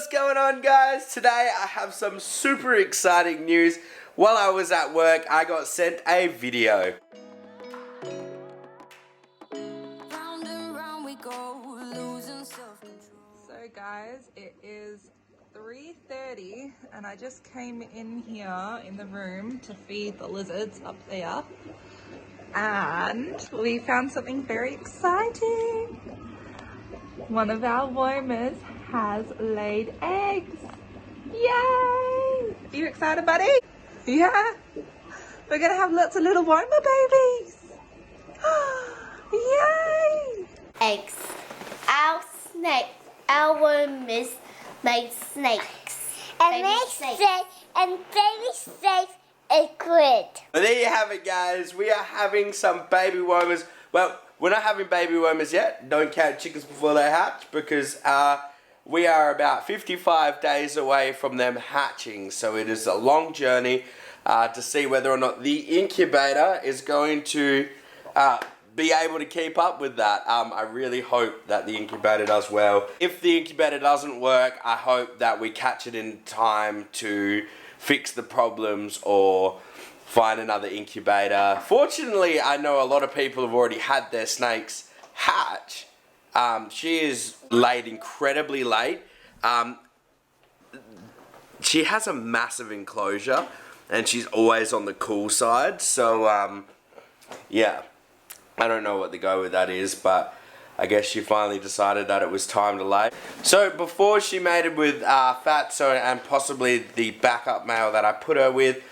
What's going on, guys? Today I have some super exciting news. While I was at work, I got sent a video. So guys, it is 3:30 and I just came in here in the room to feed the lizards up there, and we found something very exciting. One of our womas has laid eggs. Yay! Are you excited, buddy? Yeah? We're gonna have lots of little woma babies. Yay! Eggs. Our womas make snakes. And baby snakes is good. Well, there you have it, guys. We are having some baby womas. Well, we're not having baby womas yet. Don't count chickens before they hatch, because we are about 55 days away from them hatching. So it is a long journey to see whether or not the incubator is going to be able to keep up with that. I really hope that the incubator does well. If the incubator doesn't work, I hope that we catch it in time to fix the problems or find another incubator. Fortunately, I know a lot of people have already had their snakes hatch. She is laid incredibly late. She has a massive enclosure and she's always on the cool side. So, yeah. I don't know what the go with that is, but I guess she finally decided that it was time to lay. So before she mated with Fatso and possibly the backup male that I put her with,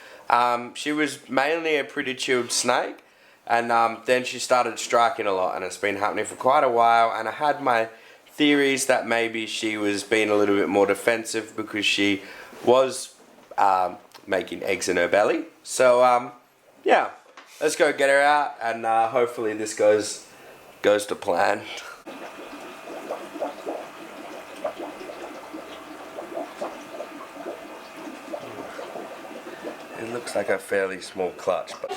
she was mainly a pretty chilled snake, and then she started striking a lot, and it's been happening for quite a while, and I had my theories that maybe she was being a little bit more defensive because she was making eggs in her belly. So yeah. Let's go get her out, and hopefully this goes to plan. It looks like a fairly small clutch, but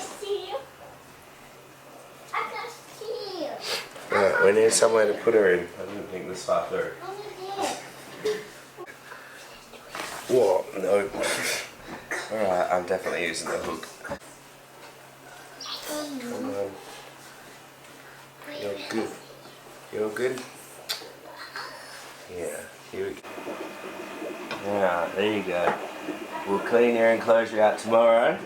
yeah, we need somewhere to put her in. I didn't think this far through. Whoa, no. Alright, I'm definitely using the hook. Come on. You're good. You're good? Yeah, here we go. Yeah, there you go. We'll clean your enclosure out tomorrow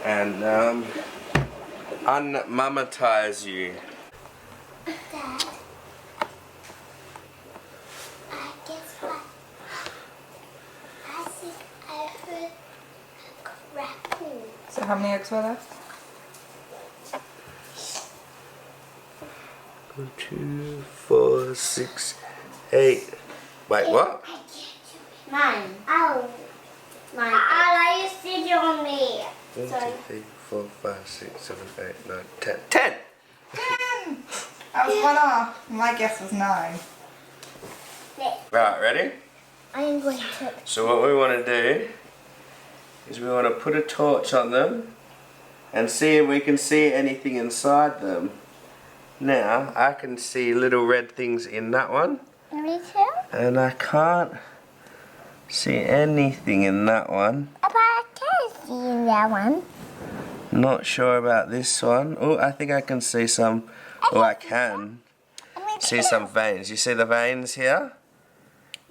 and unmamatize you. Dad, guess what? I heard a crackle. So how many eggs were left? 1, 2, 4, 6, 8. Wait, what? 9. Oh. 9. I used to sit on me. 1, 2, 3, 4, 5, 6, 7, 8, 9, 10. 10! 10! I was one off. My guess was 9. Right, ready? I'm going to. So what we want to do is we want to put a torch on them and see if we can see anything inside them. Now, I can see little red things in that one. Me too. And I can't see anything in that one. But I can see that one. Not sure about this one. Oh, I think I can see some. Oh, I can see some veins. You see the veins here?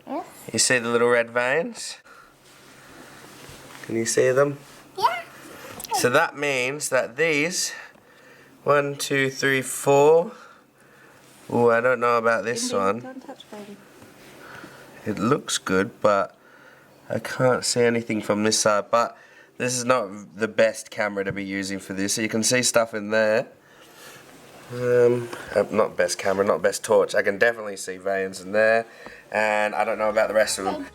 Yes. You see the little red veins? Can you see them? Yeah. So that means that these 1, 2, 3, 4. Oh, I don't know about this one. Don't touch, baby. It looks good, but I can't see anything from this side. But this is not the best camera to be using for this. So you can see stuff in there. Not best camera, not best torch. I can definitely see veins in there, and I don't know about the rest of them.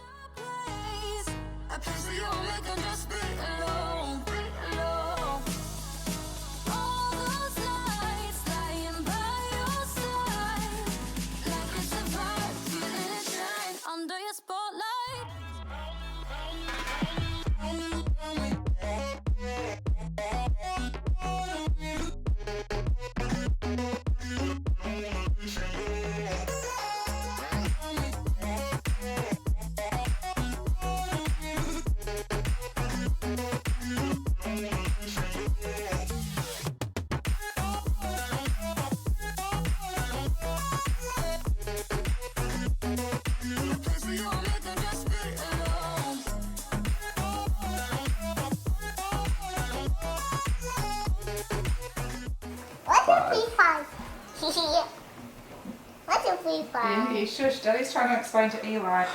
Eva. You shush. Daddy's trying to explain to Eli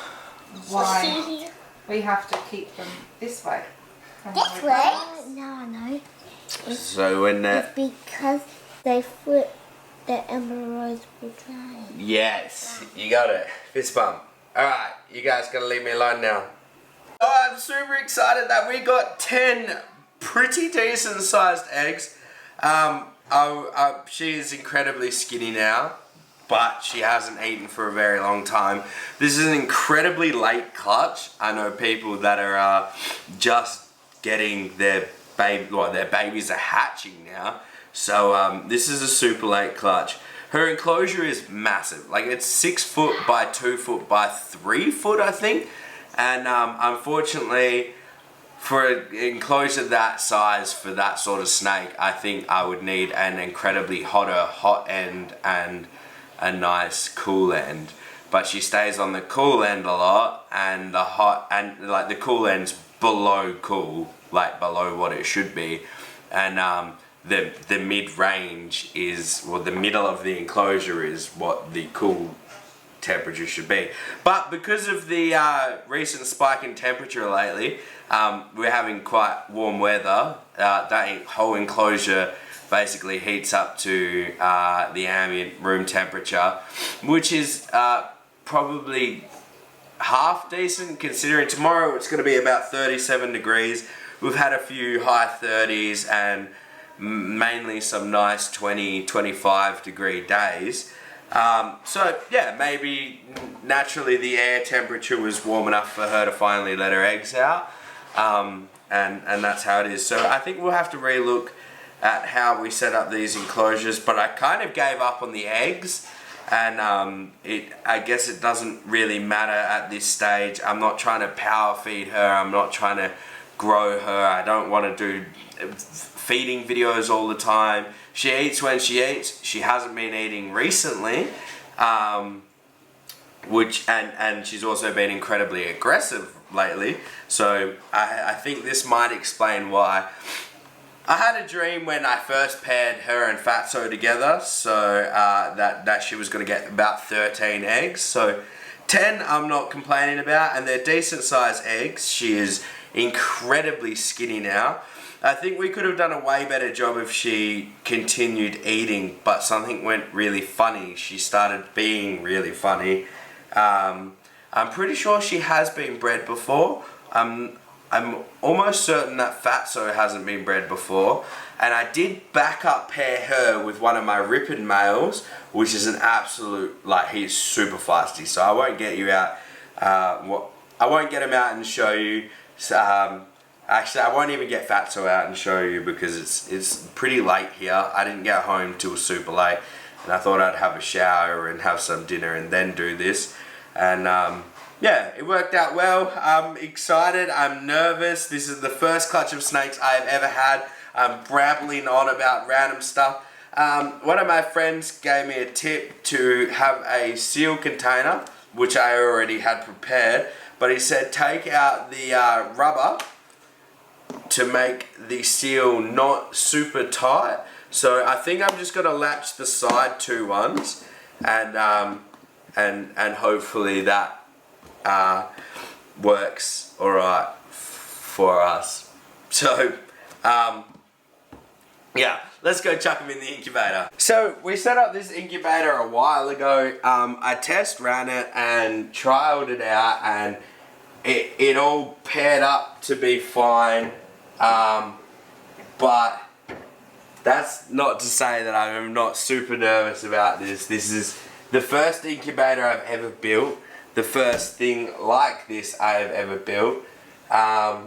why we have to keep them this way. This way? No. So when It's because they flip the emeralds will dry. Yes, you got it. Fist bump. Alright, you guys gotta leave me alone now. Oh, I'm super excited that we got 10 pretty decent sized eggs. She is incredibly skinny now, but she hasn't eaten for a very long time. This is an incredibly late clutch. I know people that are just getting their baby, well, their babies are hatching now. So this is a super late clutch. Her enclosure is massive. Like it's 6 foot by 2 foot by 3 foot, I think. And unfortunately, for an enclosure that size for that sort of snake, I think I would need an incredibly hot end and a nice cool end. But she stays on the cool end a lot, and the hot and like the cool end's below cool, like below what it should be, and the mid range is, well, the middle of the enclosure is what the cool temperature should be. But because of the recent spike in temperature lately, we're having quite warm weather. That whole enclosure basically heats up to the ambient room temperature, which is probably half decent considering tomorrow it's going to be about 37 degrees. We've had a few high 30s and mainly some nice 20-25 degree days. So yeah, maybe naturally the air temperature was warm enough for her to finally let her eggs out, and that's how it is. So I think we'll have to relook at how we set up these enclosures, but I kind of gave up on the eggs, and I guess it doesn't really matter at this stage. I'm not trying to power feed her, I'm not trying to grow her, I don't want to do feeding videos all the time. She eats when she eats. She hasn't been eating recently, and she's also been incredibly aggressive lately. So I think this might explain why. I had a dream when I first paired her and Fatso together, so that she was going to get about 13 eggs. So 10 I'm not complaining about, and they're decent sized eggs. She is incredibly skinny now. I think we could have done a way better job if she continued eating, but something went really funny. She started being really funny. I'm pretty sure she has been bred before. I'm almost certain that Fatso hasn't been bred before. And I did backup pair her with one of my Ripon males, which is an absolute, like, he's super feisty. So I won't get you out, I won't get him out and show you. Actually, I won't even get Fatso out and show you because it's pretty late here. I didn't get home till super late, and I thought I'd have a shower and have some dinner and then do this. And yeah, it worked out well. I'm excited. I'm nervous. This is the first clutch of snakes I've ever had. I'm brabbling on about random stuff. One of my friends gave me a tip to have a seal container, which I already had prepared, but he said take out the rubber to make the seal not super tight. So I think I'm just gonna latch the side two ones, and hopefully that works all right for us. So yeah, let's go chuck them in the incubator. So we set up this incubator a while ago. I test ran it and trialed it out, and it all paired up to be fine. But that's not to say that I'm not super nervous about this. This is the first incubator I've ever built. The first thing like this I have ever built. I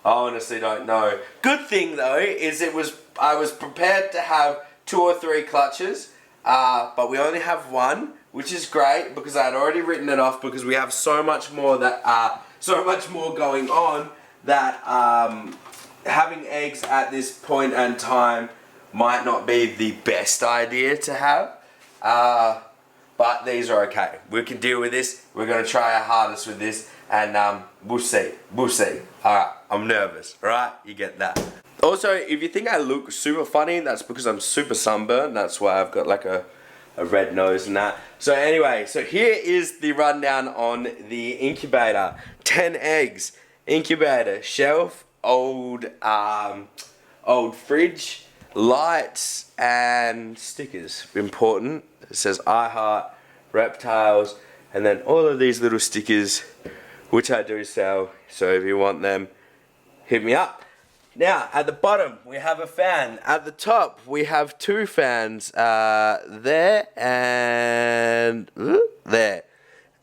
honestly don't know. Good thing though is I was prepared to have 2 or 3 clutches, but we only have one, which is great because I had already written it off because we have so much more going on that having eggs at this point in time might not be the best idea to have. But these are okay. We can deal with this. We're going to try our hardest with this, and we'll see. We'll see. Alright, I'm nervous. Alright, you get that. Also, if you think I look super funny, that's because I'm super sunburned. That's why I've got like a red nose and that. So anyway, so here is the rundown on the incubator. 10 eggs, incubator, shelf, old fridge, lights, and stickers. Important. It says I heart reptiles, and then all of these little stickers, which I do sell. So if you want them, hit me up. Now, at the bottom, we have a fan. At the top, we have 2 fans. There and there.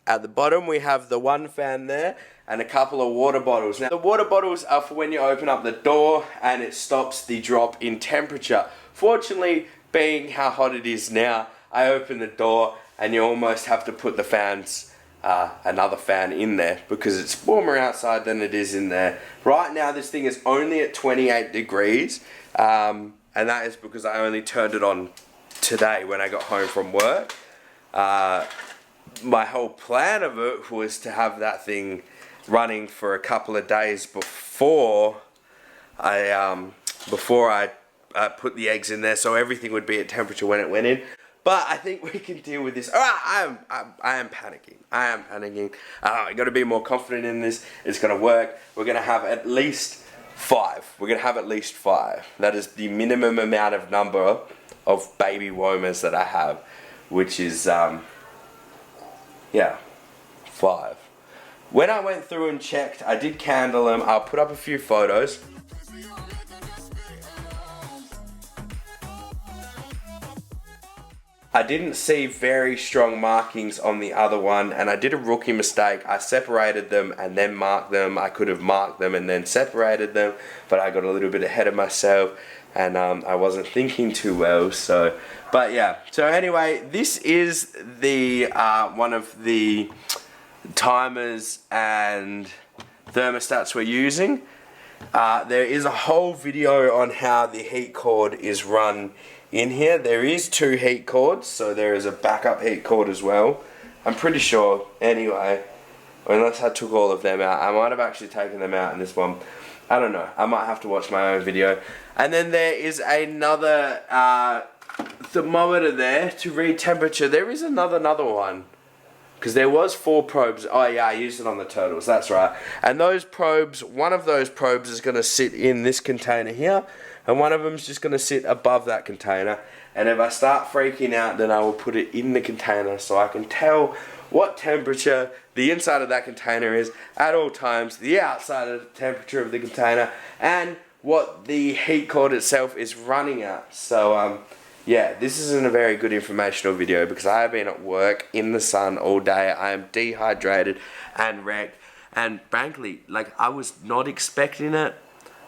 At the bottom, we have the 1 fan there and a couple of water bottles. Now, the water bottles are for when you open up the door and it stops the drop in temperature. Fortunately, being how hot it is now, I open the door and you almost have to put the fans another fan in there because it's warmer outside than it is in there. Right now this thing is only at 28 degrees and that is because I only turned it on today when I got home from work. My whole plan of it was to have that thing running for a couple of days before I put the eggs in there, so everything would be at temperature when it went in. But I think we can deal with this. Alright, I am panicking. I got to be more confident in this. It's going to work. We're going to have at least 5. We're going to have at least 5. That is the minimum amount of number of baby womas that I have, which is, yeah, 5. When I went through and checked, I did candle them. I'll put up a few photos. I didn't see very strong markings on the other one, and I did a rookie mistake. I separated them and then marked them. I could have marked them and then separated them, but I got a little bit ahead of myself and I wasn't thinking too well. But yeah, so anyway, this is the one of the timers and thermostats we're using. There is a whole video on how the heat cord is run in here. There is 2 heat cords, so there is a backup heat cord as well. I'm pretty sure, anyway, unless I took all of them out. I might have actually taken them out in this one. I don't know. I might have to watch my own video. And then there is another thermometer there to read temperature. There is another one. Because there was 4 probes. Oh yeah, I used it on the turtles, that's right. And those probes, one of those probes is going to sit in this container here, and one of them is just going to sit above that container. And if I start freaking out, then I will put it in the container so I can tell what temperature the inside of that container is at all times, the outside of the temperature of the container, and what the heat cord itself is running at. So yeah, this isn't a very good informational video because I have been at work in the sun all day. I am dehydrated and wrecked, and frankly, like, I was not expecting it.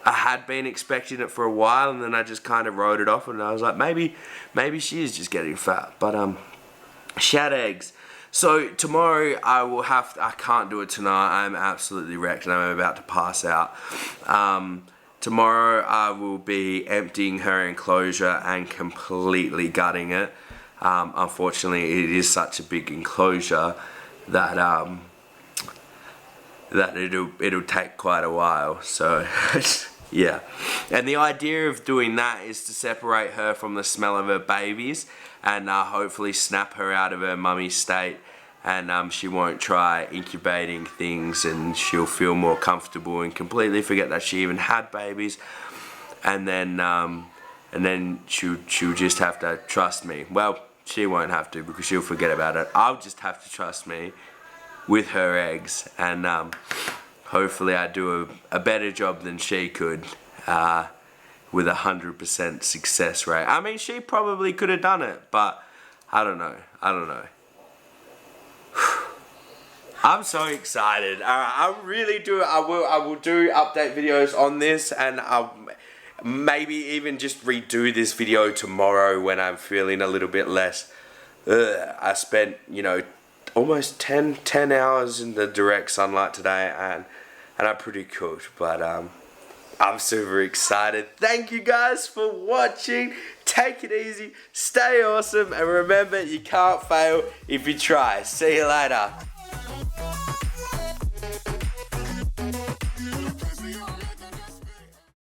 I had been expecting it for a while, and then I just kind of wrote it off, and I was like, maybe she is just getting fat. But shad eggs. So tomorrow I can't do it tonight. I'm absolutely wrecked and I'm about to pass out. Tomorrow I will be emptying her enclosure and completely gutting it. Unfortunately, it is such a big enclosure that it'll take quite a while. So yeah, and the idea of doing that is to separate her from the smell of her babies and hopefully snap her out of her mummy state, and she won't try incubating things, and she'll feel more comfortable and completely forget that she even had babies, and then she'll just have to trust me. Well, she won't have to because she'll forget about it. I'll just have to trust me with her eggs, and hopefully I do a better job than she could with 100% success rate. I mean, she probably could have done it, but I don't know. I'm so excited. I really do. I will do update videos on this, and I'll maybe even just redo this video tomorrow when I'm feeling a little bit less. I spent, you know, almost 10 hours in the direct sunlight today, and I'm pretty cooked, but I'm super excited. Thank you guys for watching. Take it easy, stay awesome, and remember, you can't fail if you try. See you later.